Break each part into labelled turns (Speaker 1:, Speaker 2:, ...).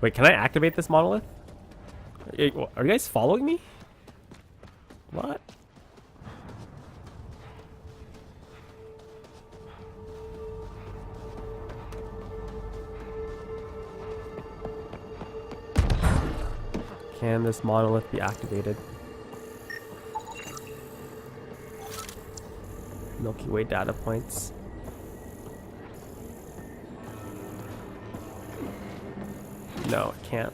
Speaker 1: Wait, can I activate this monolith? Are you guys following me? What? Can this monolith be activated? Milky Way data points. No, it can't.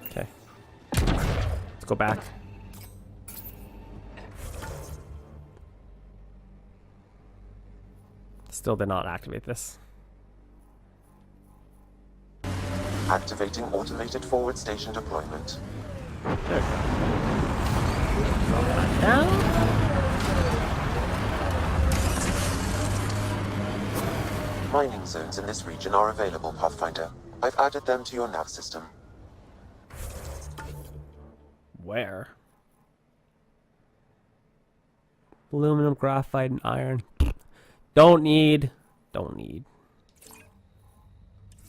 Speaker 1: Okay. Let's go back. Still did not activate this.
Speaker 2: Activating automated forward station deployment.
Speaker 1: There we go. Drop that down.
Speaker 2: Mining zones in this region are available, Pathfinder. I've added them to your nav system.
Speaker 1: Where? Aluminum, graphite, and iron. Don't need.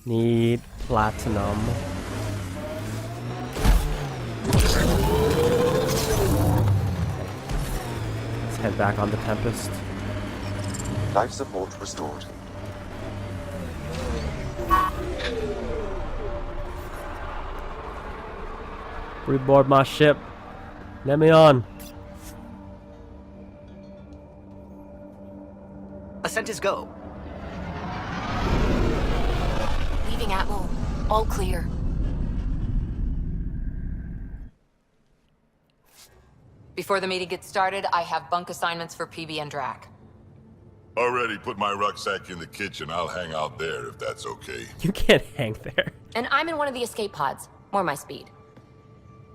Speaker 1: Need platinum. Let's head back on the Tempest.
Speaker 2: Life support restored.
Speaker 1: Reboard my ship. Let me on.
Speaker 3: Ascent is go.
Speaker 4: Leaving Atmo. All clear. Before the meeting gets started, I have bunk assignments for PB and Drac.
Speaker 5: Already put my rucksack in the kitchen. I'll hang out there if that's okay.
Speaker 1: You can't hang there.
Speaker 4: And I'm in one of the escape pods. More my speed.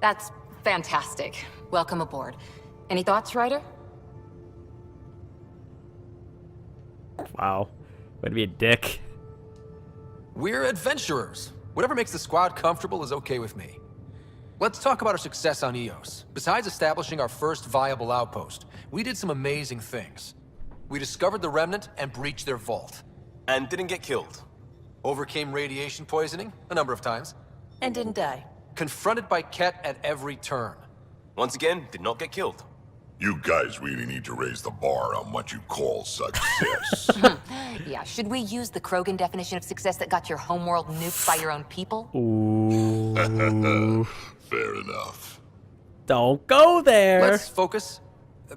Speaker 4: That's fantastic. Welcome aboard. Any thoughts, Ryder?
Speaker 1: Wow. Way to be a dick.
Speaker 3: We're adventurers. Whatever makes the squad comfortable is okay with me. Let's talk about our success on Eos. Besides establishing our first viable outpost, we did some amazing things. We discovered the Remnant and breached their vault.
Speaker 6: And didn't get killed.
Speaker 3: Overcame radiation poisoning a number of times.
Speaker 7: And didn't die.
Speaker 3: Confronted by Ket at every turn.
Speaker 6: Once again, did not get killed.
Speaker 5: You guys really need to raise the bar on what you call success.
Speaker 4: Yeah, should we use the Krogan definition of success that got your homeworld nuked by your own people?
Speaker 1: Ooh.
Speaker 5: Fair enough.
Speaker 1: Don't go there.
Speaker 3: Let's focus.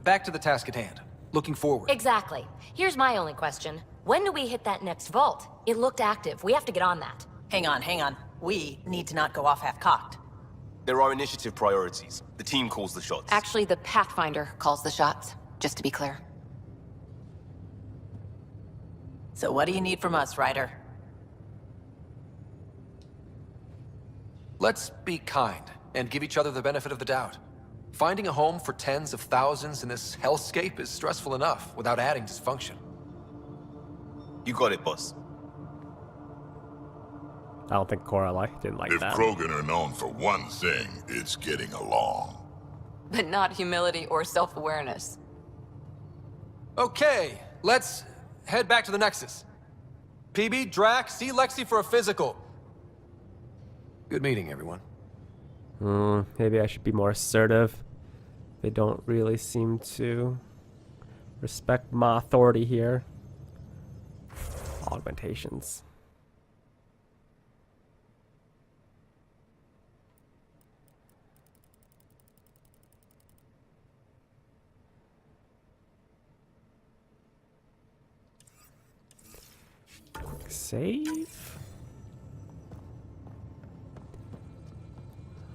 Speaker 3: Back to the task at hand. Looking forward.
Speaker 4: Exactly. Here's my only question. When do we hit that next vault? It looked active. We have to get on that.
Speaker 7: Hang on. We need to not go off half-cocked.
Speaker 6: There are initiative priorities. The team calls the shots.
Speaker 4: Actually, the Pathfinder calls the shots, just to be clear.
Speaker 7: So what do you need from us, Ryder?
Speaker 3: Let's be kind and give each other the benefit of the doubt. Finding a home for tens of thousands in this hellscape is stressful enough without adding dysfunction.
Speaker 6: You got it, boss.
Speaker 1: I don't think Cora didn't like
Speaker 5: If
Speaker 1: that.
Speaker 5: Krogan are known for one thing, it's getting along.
Speaker 4: But not humility or self-awareness.
Speaker 3: Okay, let's head back to the Nexus. PB, Drac, see Lexi for a physical. Good meeting, everyone.
Speaker 1: Maybe I should be more assertive. They don't really seem to respect my authority here. Augmentations. Quick save.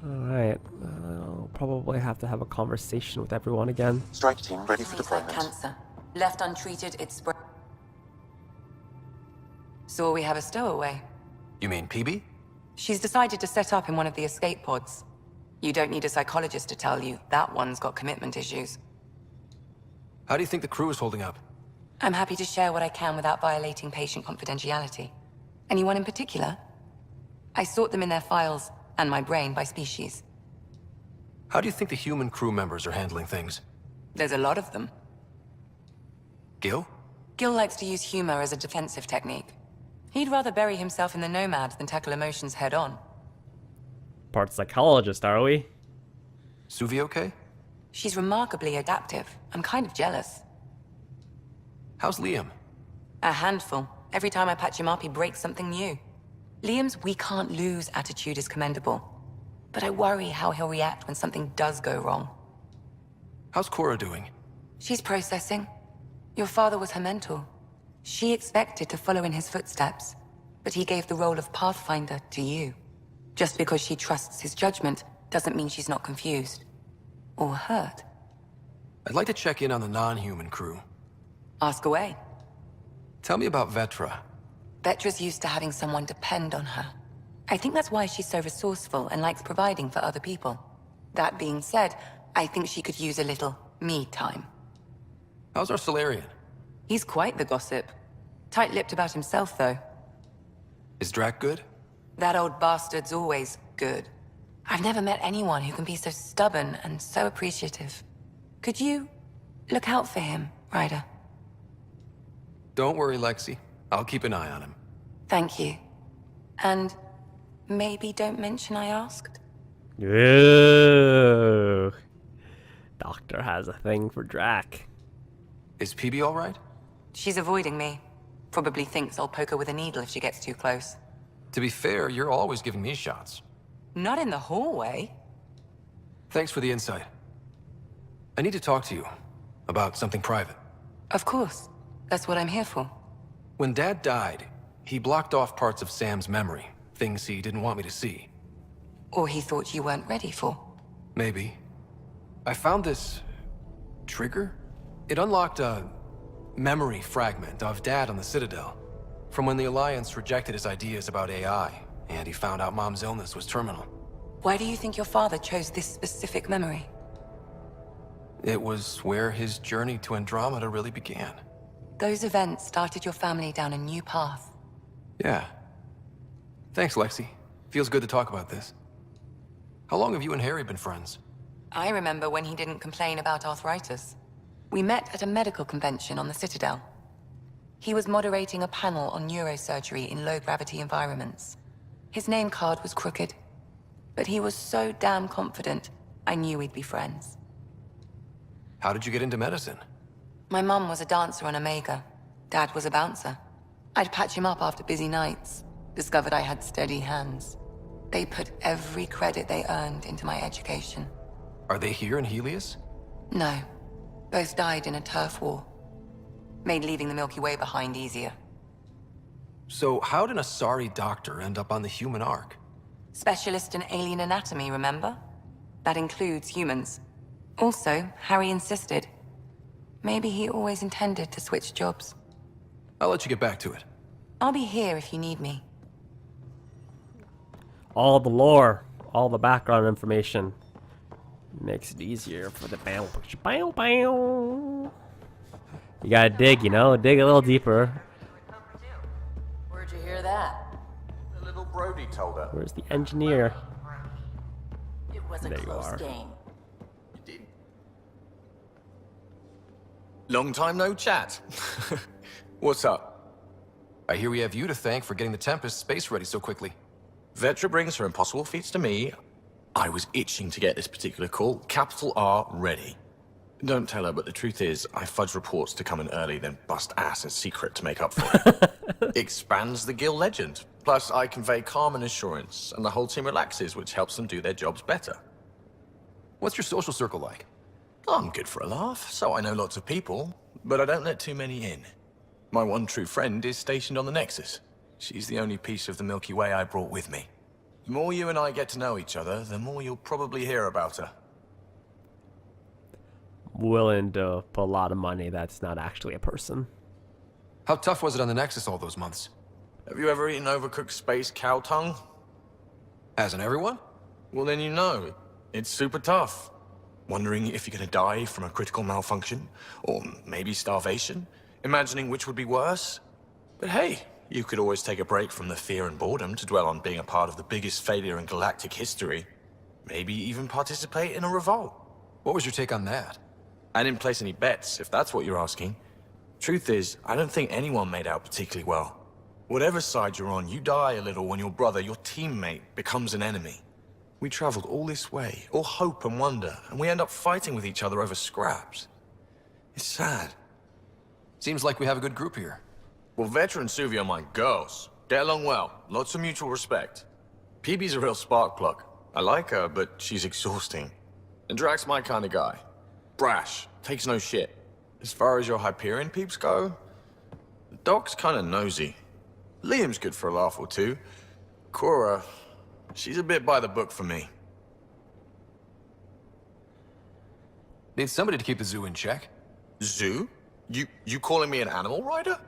Speaker 1: Alright, I'll probably have to have a conversation with everyone again.
Speaker 2: Strike team ready for
Speaker 4: Things like
Speaker 2: deployment.
Speaker 4: cancer. Left untreated, it spread. So we have a stowaway.
Speaker 3: You mean PB?
Speaker 4: She's decided to set up in one of the escape pods. You don't need a psychologist to tell you that one's got commitment issues.
Speaker 3: How do you think the crew is holding up?
Speaker 4: I'm happy to share what I can without violating patient confidentiality. Anyone in particular? I sort them in their files and my brain by species.
Speaker 3: How do you think the human crew members are handling things?
Speaker 4: There's a lot of them.
Speaker 3: Gil?
Speaker 4: Gil likes to use humor as a defensive technique. He'd rather bury himself in the Nomad than tackle emotions head-on.
Speaker 1: Part psychologist, are we?
Speaker 3: Suvi okay?
Speaker 4: She's remarkably adaptive. I'm kind of jealous.
Speaker 3: How's Liam?
Speaker 4: A handful. Every time I patch him up, he breaks something new. Liam's "we can't lose" attitude is commendable. But I worry how he'll react when something does go wrong.
Speaker 3: How's Cora doing?
Speaker 4: She's processing. Your father was her mentor. She expected to follow in his footsteps, but he gave the role of Pathfinder to you. Just because she trusts his judgment doesn't mean she's not confused. Or hurt.
Speaker 3: I'd like to check in on the non-human crew.
Speaker 4: Ask away.
Speaker 3: Tell me about Vetra.
Speaker 4: Vetra's used to having someone depend on her. I think that's why she's so resourceful and likes providing for other people. That being said, I think she could use a little me time.
Speaker 3: How's our Solarian?
Speaker 4: He's quite the gossip. Tight-lipped about himself, though.
Speaker 3: Is Drac good?
Speaker 4: That old bastard's always good. I've never met anyone who can be so stubborn and so appreciative. Could you look out for him, Ryder?
Speaker 3: Don't worry, Lexi. I'll keep an eye on him.
Speaker 4: Thank you. And maybe don't mention I asked?
Speaker 1: Ooh. Doctor has a thing for Drac.
Speaker 3: Is PB all right?
Speaker 4: She's avoiding me. Probably thinks I'll poke her with a needle if she gets too close.
Speaker 3: To be fair, you're always giving me shots.
Speaker 4: Not in the hallway.
Speaker 3: Thanks for the insight. I need to talk to you about something private.
Speaker 4: Of course. That's what I'm here for.
Speaker 3: When Dad died, he blocked off parts of Sam's memory, things he didn't want me to see.
Speaker 4: Or he thought you weren't ready for.
Speaker 3: Maybe. I found this trigger. It unlocked a memory fragment of Dad on the Citadel, from when the Alliance rejected his ideas about AI, and he found out Mom's illness was terminal.
Speaker 4: Why do you think your father chose this specific memory?
Speaker 3: It was where his journey to Andromeda really began.
Speaker 4: Those events started your family down a new path.
Speaker 3: Yeah. Thanks, Lexi. Feels good to talk about this. How long have you and Harry been friends?
Speaker 4: I remember when he didn't complain about arthritis. We met at a medical convention on the Citadel. He was moderating a panel on neurosurgery in low-gravity environments. His name card was crooked, but he was so damn confident, I knew we'd be friends.
Speaker 3: How did you get into medicine?
Speaker 4: My mum was a dancer on Omega. Dad was a bouncer. I'd patch him up after busy nights. Discovered I had steady hands. They put every credit they earned into my education.
Speaker 3: Are they here in Helios?
Speaker 4: No. Both died in a turf war. Made leaving the Milky Way behind easier.
Speaker 3: So how did a sorry doctor end up on the human ark?
Speaker 4: Specialist in alien anatomy, remember? That includes humans. Also, Harry insisted. Maybe he always intended to switch jobs.
Speaker 3: I'll let you get back to it.
Speaker 4: I'll be here if you need me.
Speaker 1: All the lore, all the background information makes it easier for the bow. Bow, bow. You gotta dig, dig a little deeper.
Speaker 7: Where'd you hear that?
Speaker 6: The little Brody told her.
Speaker 1: Where's the engineer?
Speaker 7: It was a
Speaker 1: There you
Speaker 7: close
Speaker 1: are.
Speaker 7: game.
Speaker 6: Long time no chat. What's up?
Speaker 3: I hear we have you to thank for getting the Tempest space ready so quickly.
Speaker 6: Vetra brings her impossible feats to me. I was itching to get this particular call. Capital R ready. Don't tell her, but the truth is, I fudge reports to come in early, then bust ass in secret to make up for it. Expands the guild legend. Plus, I convey calm and assurance, and the whole team relaxes, which helps them do their jobs better.
Speaker 3: What's your social circle like?
Speaker 6: I'm good for a laugh, so I know lots of people, but I don't let too many in. My one true friend is stationed on the Nexus. She's the only piece of the Milky Way I brought with me. The more you and I get to know each other, the more you'll probably hear about her.
Speaker 1: Willing to put a lot of money that's not actually a person.
Speaker 3: How tough was it on the Nexus all those months?
Speaker 6: Have you ever eaten overcooked space cow tongue?
Speaker 3: Hasn't everyone?
Speaker 6: Well, then you know. It's super tough. Wondering if you're gonna die from a critical malfunction, or maybe starvation, imagining which would be worse. But hey, you could always take a break from the fear and boredom to dwell on being a part of the biggest failure in galactic history. Maybe even participate in a revolt.
Speaker 3: What was your take on that?
Speaker 6: I didn't place any bets, if that's what you're asking. Truth is, I don't think anyone made out particularly well. Whatever side you're on, you die a little when your brother, your teammate, becomes an enemy. We traveled all this way, all hope and wonder, and we end up fighting with each other over scraps. It's sad.
Speaker 3: Seems like we have a good group here.
Speaker 6: Well, Veteran and Suvi are my girls. Get along well, lots of mutual respect. PB's a real spark plug. I like her, but she's exhausting. And Drax's my kind of guy. Brash, takes no shit. As far as your Hyperion peeps go, the Doc's kind of nosy. Liam's good for a laugh or two. Cora, she's a bit by the book for me.
Speaker 3: Need somebody to keep the zoo in check.
Speaker 6: Zoo? You calling me an animal rider?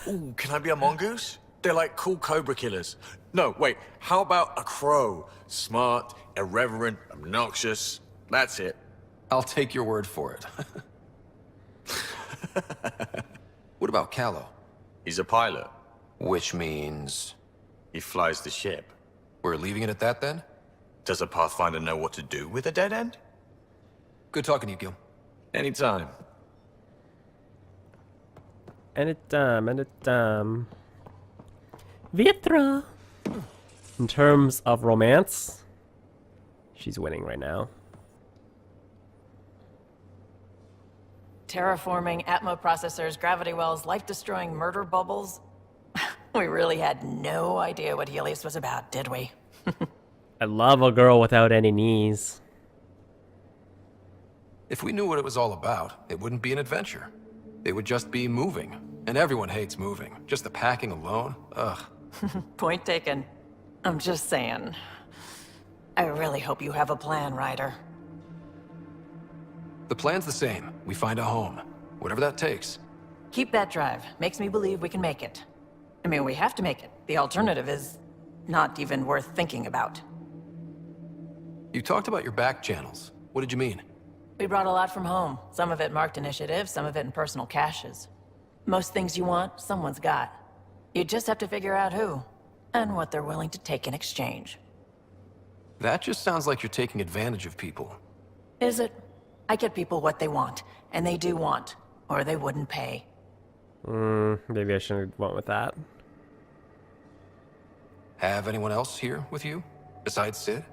Speaker 6: Ooh, can I be a mongoose? They're like cool cobra killers. No, wait, how about a crow? Smart, irreverent, obnoxious. That's it.
Speaker 3: I'll take your word for it. What about Callow?
Speaker 6: He's a pilot.
Speaker 3: Which means...
Speaker 6: He flies the ship.
Speaker 3: we're leaving it at that then?
Speaker 6: Does a Pathfinder know what to do with a dead end?
Speaker 3: Good talking to you, Gil.
Speaker 6: Anytime.
Speaker 1: Anytime. Vitra! In terms of romance, she's winning right now.
Speaker 7: Terraforming, Atmo processors, gravity wells, life-destroying murder bubbles. We really had no idea what Helios was about, did we?
Speaker 1: I love a girl without any knees.
Speaker 3: If we knew what it was all about, it wouldn't be an adventure. It would just be moving. And everyone hates moving. Just the packing alone, ugh.
Speaker 7: Point taken. I'm just saying. I really hope you have a plan, Ryder.
Speaker 3: The plan's the same. We find a home. Whatever that takes.
Speaker 7: Keep that drive. Makes me believe we can make it. I mean, we have to make it. The alternative is not even worth thinking about.
Speaker 3: You talked about your back channels. What did you mean?
Speaker 7: We brought a lot from home. Some of it marked initiative, some of it in personal caches. Most things you want, someone's got. You just have to figure out who, and what they're willing to take in exchange.
Speaker 3: That just sounds like you're taking advantage of people.
Speaker 7: Is it? I get people what they want, and they do want, or they wouldn't pay.
Speaker 1: Maybe I shouldn't have went with that.
Speaker 3: Have anyone else here with you? Besides Sid?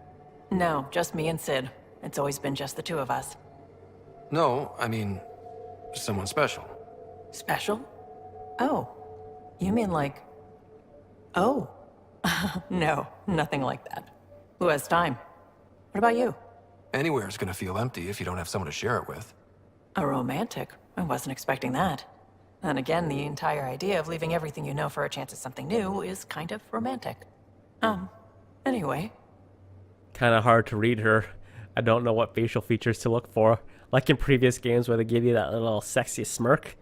Speaker 7: No, just me and Sid. It's always been just the two of us.
Speaker 3: No, I mean, someone special.
Speaker 7: Special? Oh. You mean like... Oh. No, nothing like that. Who has time? What about you?
Speaker 3: Anywhere's gonna feel empty if you don't have someone to share it with.
Speaker 7: A romantic? I wasn't expecting that. And again, the entire idea of leaving everything you know for a chance at something new is kind of romantic. Anyway.
Speaker 1: Kind of hard to read her. I don't know what facial features to look for. Like in previous games where they give you that little sexy smirk.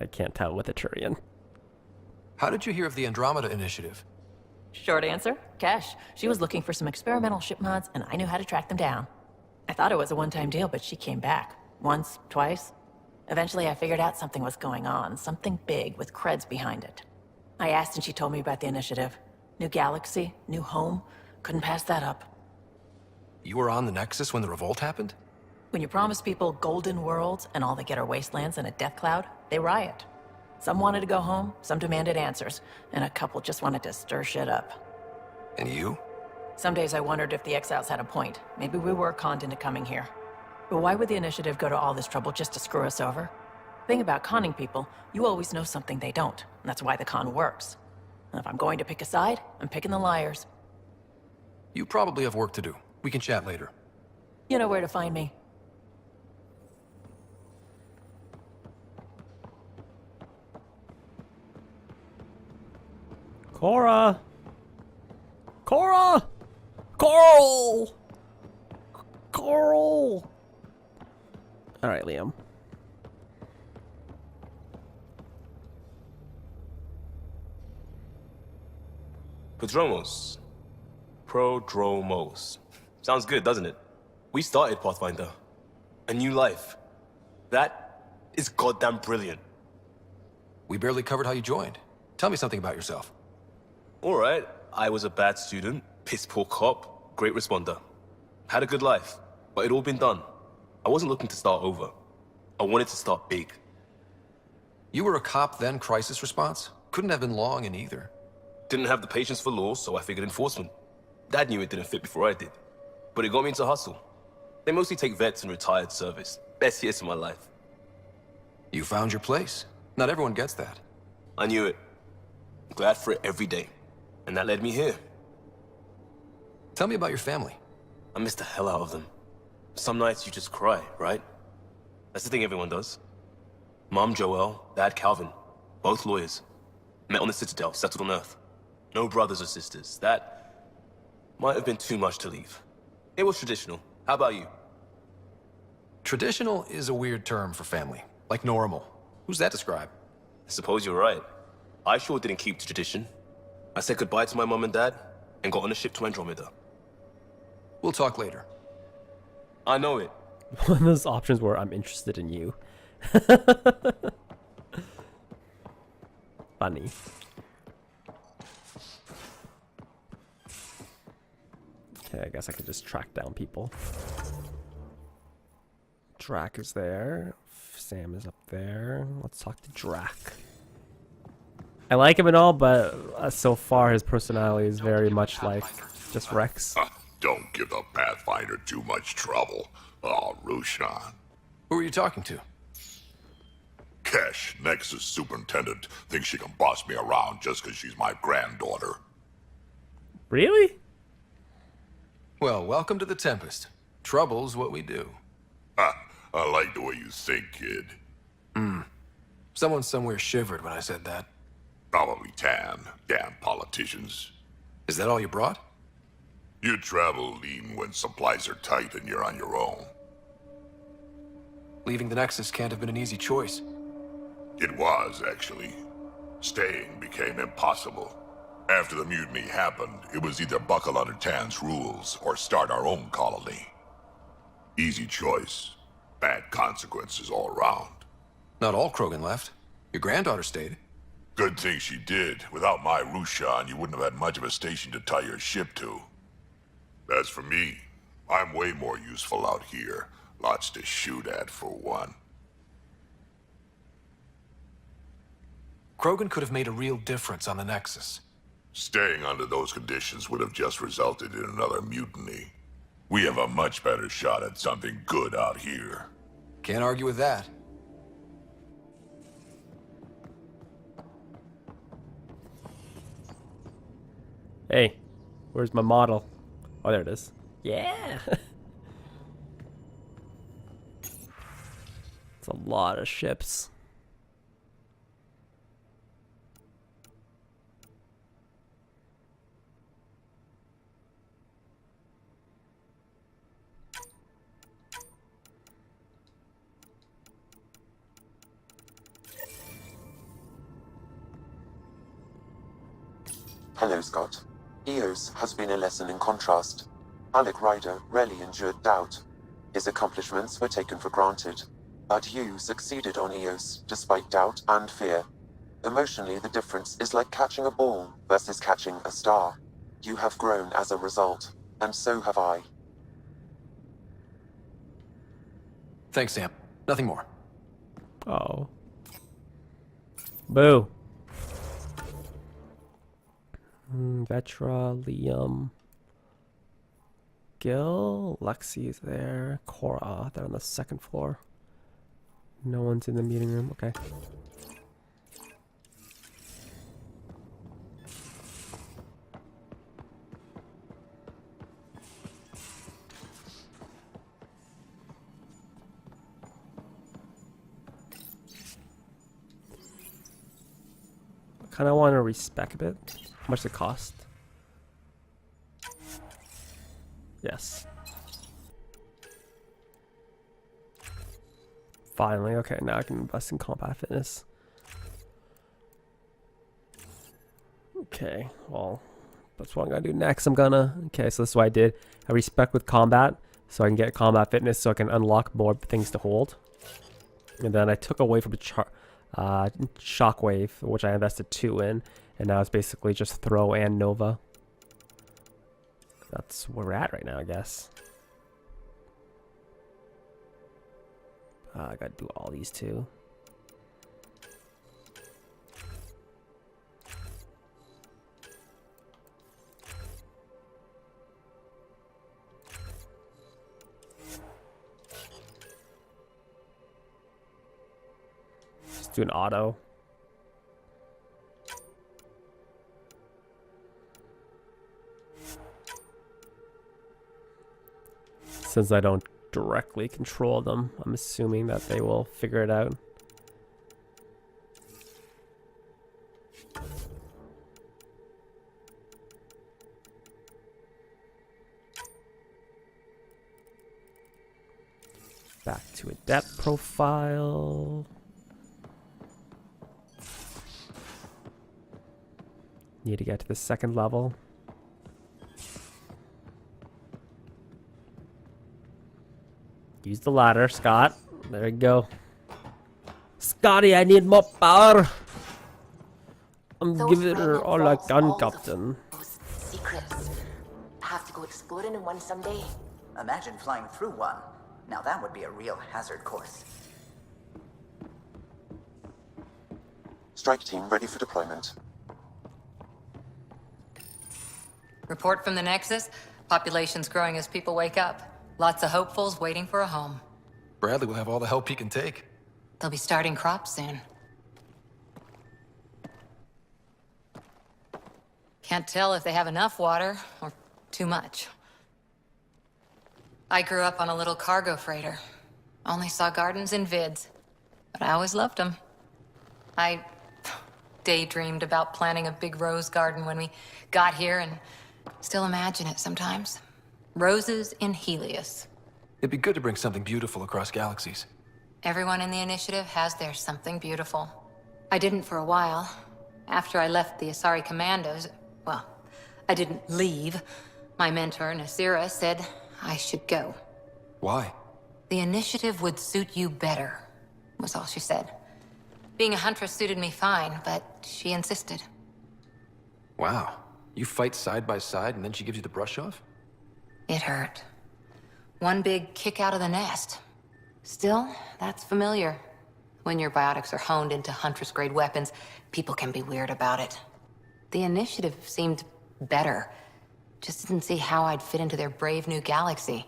Speaker 1: I can't tell with a Turian.
Speaker 3: How did you hear of the Andromeda initiative?
Speaker 7: Short answer, Cash. She was looking for some experimental ship mods, and I knew how to track them down. I thought it was a one-time deal, but she came back. Once, twice. Eventually, I figured out something was going on. Something big with creds behind it. I asked and she told me about the initiative. New galaxy, new home. Couldn't pass that up.
Speaker 3: You were on the Nexus when the revolt happened?
Speaker 7: When you promise people golden worlds and all they get are wastelands and a death cloud, they riot. Some wanted to go home, some demanded answers, and a couple just wanted to stir shit up.
Speaker 3: And you?
Speaker 7: Some days I wondered if the exiles had a point. Maybe we were conned into coming here. But why would the initiative go to all this trouble just to screw us over? Thing about conning people, you always know something they don't, and that's why the con works. And if I'm going to pick a side, I'm picking the liars.
Speaker 3: You probably have work to do. We can chat later.
Speaker 7: You know where to find me.
Speaker 1: Cora! Cora! Coral! Coral! Alright, Liam.
Speaker 8: Prodromos. Prodromos. Sounds good, doesn't it? We started Pathfinder. A new life. That is goddamn brilliant.
Speaker 3: We barely covered how you joined. Tell me something about yourself.
Speaker 8: Alright, I was a bad student, piss poor cop, great responder. Had a good life, but it'd all been done. I wasn't looking to start over. I wanted to start big.
Speaker 3: You were a cop then, crisis response? Couldn't have been long in either.
Speaker 8: Didn't have the patience for law, so I figured enforcement. Dad knew it didn't fit before I did. But it got me into hustle. They mostly take vets and retired service. Best years of my life.
Speaker 3: You found your place. Not everyone gets that.
Speaker 8: I knew it. Glad for it every day. And that led me here.
Speaker 3: Tell me about your family.
Speaker 8: I miss the hell out of them. Some nights you just cry, right? That's the thing everyone does. Mom Joelle, Dad Calvin, both lawyers. Met on the Citadel, settled on Earth. No brothers or sisters. That might have been too much to leave. It was traditional. How about you?
Speaker 3: Traditional is a weird term for family. Like normal. Who's that describe?
Speaker 8: I suppose you're right. I sure didn't keep to tradition. I said goodbye to my mom and dad, and got on a ship to Andromeda.
Speaker 3: We'll talk later.
Speaker 8: I know it.
Speaker 1: One of those options where I'm interested in you. Funny. Okay, I guess I could just track down people. Drac is there. Sam is up there. Let's talk to Drac. I like him and all, but so far his personality is very much like just Rex.
Speaker 5: Don't give the Pathfinder too much trouble. Oh, Rushan.
Speaker 3: Who are you talking to?
Speaker 5: Kesh, Nexus Superintendent, thinks she can boss me around just because she's my granddaughter.
Speaker 1: Really?
Speaker 3: Well, welcome to the Tempest. Trouble's what we do.
Speaker 5: I like the way you think, kid.
Speaker 3: Someone somewhere shivered when I said that.
Speaker 5: Probably Tan. Damn politicians.
Speaker 3: Is that all you brought?
Speaker 5: You travel lean when supplies are tight and you're on your own.
Speaker 3: Leaving the Nexus can't have been an easy choice.
Speaker 5: It was, actually. Staying became impossible. After the mutiny happened, it was either buckle under Tan's rules or start our own colony. Easy choice. Bad consequences all around.
Speaker 3: Not all Krogan left. Your granddaughter stayed.
Speaker 5: Good thing she did. Without my Rushan, you wouldn't have had much of a station to tie your ship to. As for me, I'm way more useful out here. Lots to shoot at, for one.
Speaker 3: Krogan could have made a real difference on the Nexus.
Speaker 5: Staying under those conditions would have just resulted in another mutiny. We have a much better shot at something good out here.
Speaker 3: Can't argue with that.
Speaker 1: Hey, where's my model? Oh, there it is. Yeah. It's a lot of ships.
Speaker 2: Hello, Scott. Eos has been a lesson in contrast. Alec Ryder rarely endured doubt. His accomplishments were taken for granted. But you succeeded on Eos, despite doubt and fear. Emotionally, the difference is like catching a ball versus catching a star. You have grown as a result, and so have I.
Speaker 3: Thanks, Sam. Nothing more.
Speaker 1: Oh. Boo. Vetra, Liam, Gil, Lexi is there, Cora, they're on the second floor. No one's in the meeting room, okay. I kind of want to respec a bit. How much does it cost? Yes. Finally, okay, now I can invest in combat fitness. Okay, well, that's what I'm gonna do next. Okay, so this is what I did. I respec with combat, so I can get combat fitness, so I can unlock more things to hold. And then I took away from Shockwave, which I invested 2 in, and now it's basically just Throw and Nova. That's where we're at right now, I guess. I gotta do all these too. do an auto. Since I don't directly control them, I'm assuming that they will figure it out. Back to adept profile. Need to get to the second level. Use the ladder, Scott. There you go. Scotty, I need more power. I'm giving her all I can, Captain.
Speaker 9: Those secrets. Have to go exploring in one someday.
Speaker 10: Imagine flying through one. Now that would be a real hazard course.
Speaker 2: Strike team ready for deployment.
Speaker 11: Report from the Nexus. Population's growing as people wake up. Lots of hopefuls waiting for a home.
Speaker 3: Bradley will have all the help he can take.
Speaker 11: They'll be starting crops soon. Can't tell if they have enough water or too much. I grew up on a little cargo freighter. Only saw gardens in vids, but I always loved them. I daydreamed about planting a big rose garden when we got here and still imagine it sometimes. Roses in Helios.
Speaker 3: It'd be good to bring something beautiful across galaxies.
Speaker 11: Everyone in the initiative has their something beautiful. I didn't for a while. After I left the Asari Commandos, well, I didn't leave. My mentor, Nasira, said I should go.
Speaker 3: Why?
Speaker 11: The initiative would suit you better, was all she said. Being a huntress suited me fine, but she insisted.
Speaker 3: Wow. You fight side by side and then she gives you the brush off?
Speaker 11: It hurt. One big kick out of the nest. Still, that's familiar. When your biotics are honed into Huntress-grade weapons, people can be weird about it. The initiative seemed better. Just didn't see how I'd fit into their brave new galaxy.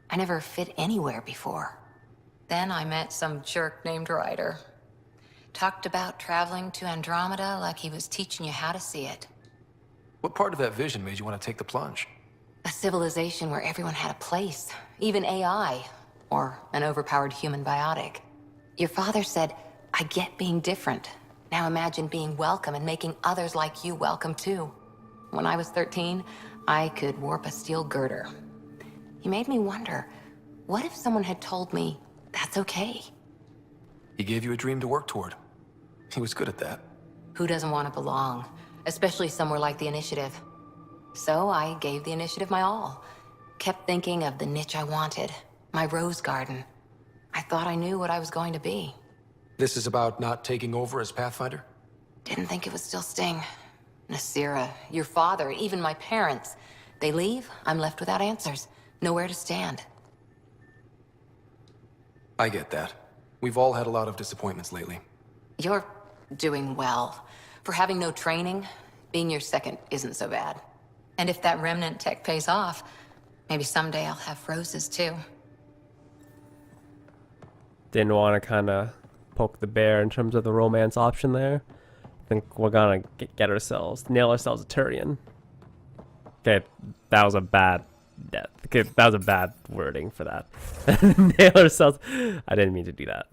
Speaker 11: I never fit anywhere before. Then I met some jerk named Ryder. Talked about traveling to Andromeda like he was teaching you how to see it.
Speaker 3: What part of that vision made you want to take the plunge?
Speaker 11: A civilization where everyone had a place, even AI, or an overpowered human biotic. Your father said, I get being different. Now imagine being welcome and making others like you welcome too. When I was 13, I could warp a steel girder. He made me wonder, what if someone had told me that's okay?
Speaker 3: He gave you a dream to work toward. He was good at that.
Speaker 11: Who doesn't want to belong, especially somewhere like the Initiative? So I gave the Initiative my all. Kept thinking of the niche I wanted, my rose garden. I thought I knew what I was going to be.
Speaker 3: This is about not taking over as Pathfinder?
Speaker 11: Didn't think it would still sting. Nasira, your father, even my parents. They leave, I'm left without answers. Nowhere to stand.
Speaker 3: I get that. We've all had a lot of disappointments lately.
Speaker 11: You're doing well. For having no training, being your second isn't so bad. And if that remnant tech pays off, maybe someday I'll have roses too.
Speaker 1: Didn't want to kind of poke the bear in terms of the romance option there. I think we're gonna get ourselves, nail ourselves a Turian. Okay, that was a bad death. Okay, that was a bad wording for that. Nail ourselves. I didn't mean to do that.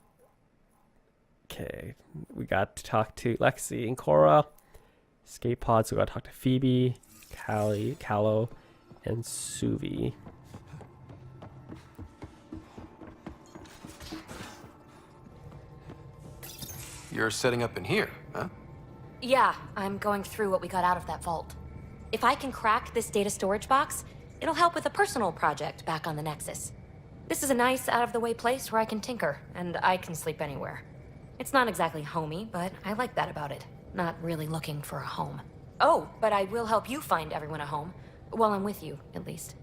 Speaker 1: Okay, we got to talk to Lexi and Cora. Escape pods, we got to talk to Phoebe, Callie, Callow, and Suvi.
Speaker 3: You're setting up in here, huh?
Speaker 12: Yeah, I'm going through what we got out of that vault. If I can crack this data storage box, it'll help with a personal project back on the Nexus. This is a nice, out-of-the-way place where I can tinker, and I can sleep anywhere. It's not exactly homey, but I like that about it. Not really looking for a home. Oh, but I will help you find everyone a home. While I'm with you, at least.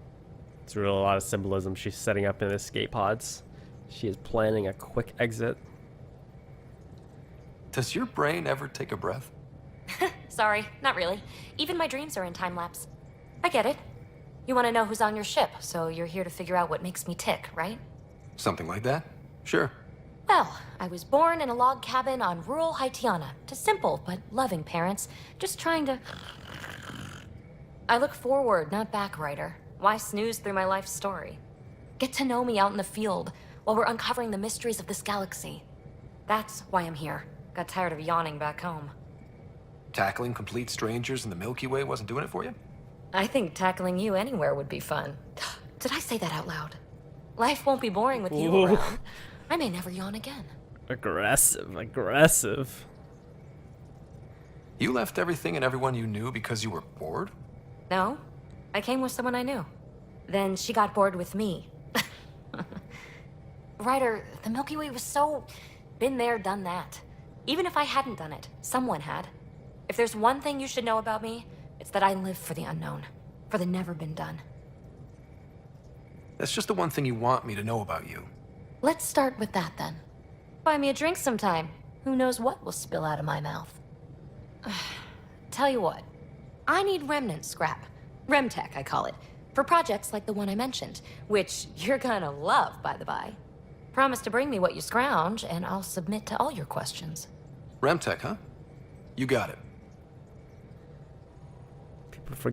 Speaker 1: It's really a lot of symbolism. She's setting up in escape pods. She is planning a quick exit.
Speaker 3: Does your brain ever take a breath?
Speaker 12: Sorry, not really. Even my dreams are in time-lapse. I get it. You want to know who's on your ship, so you're here to figure out what makes me tick, right?
Speaker 3: Something like that? Sure.
Speaker 12: Well, I was born in a log cabin on rural Haitiana to simple but loving parents, just trying to... I look forward, not back, Ryder. Why snooze through my life story? Get to know me out in the field while we're uncovering the mysteries of this galaxy. That's why I'm here. Got tired of yawning back home.
Speaker 3: Tackling complete strangers in the Milky Way wasn't doing it for you?
Speaker 12: I think tackling you anywhere would be fun. Did I say that out loud? Life won't be boring with you
Speaker 1: Ooh.
Speaker 12: around. I may never yawn again.
Speaker 1: Aggressive, aggressive.
Speaker 3: You left everything and everyone you knew because you were bored?
Speaker 12: No, I came with someone I knew. Then she got bored with me. Ryder, the Milky Way was so... been there, done that. Even if I hadn't done it, someone had. If there's one thing you should know about me, it's that I live for the unknown. For the never been done.
Speaker 3: That's just the one thing you want me to know about you.
Speaker 12: Let's start with that then. Buy me a drink sometime. Who knows what will spill out of my mouth. Tell you what. I need remnant scrap. Remtech, I call it. For projects like the one I mentioned. Which you're gonna love, by the by. Promise to bring me what you scrounge, and I'll submit to all your questions.
Speaker 3: Remtech, huh? You got it.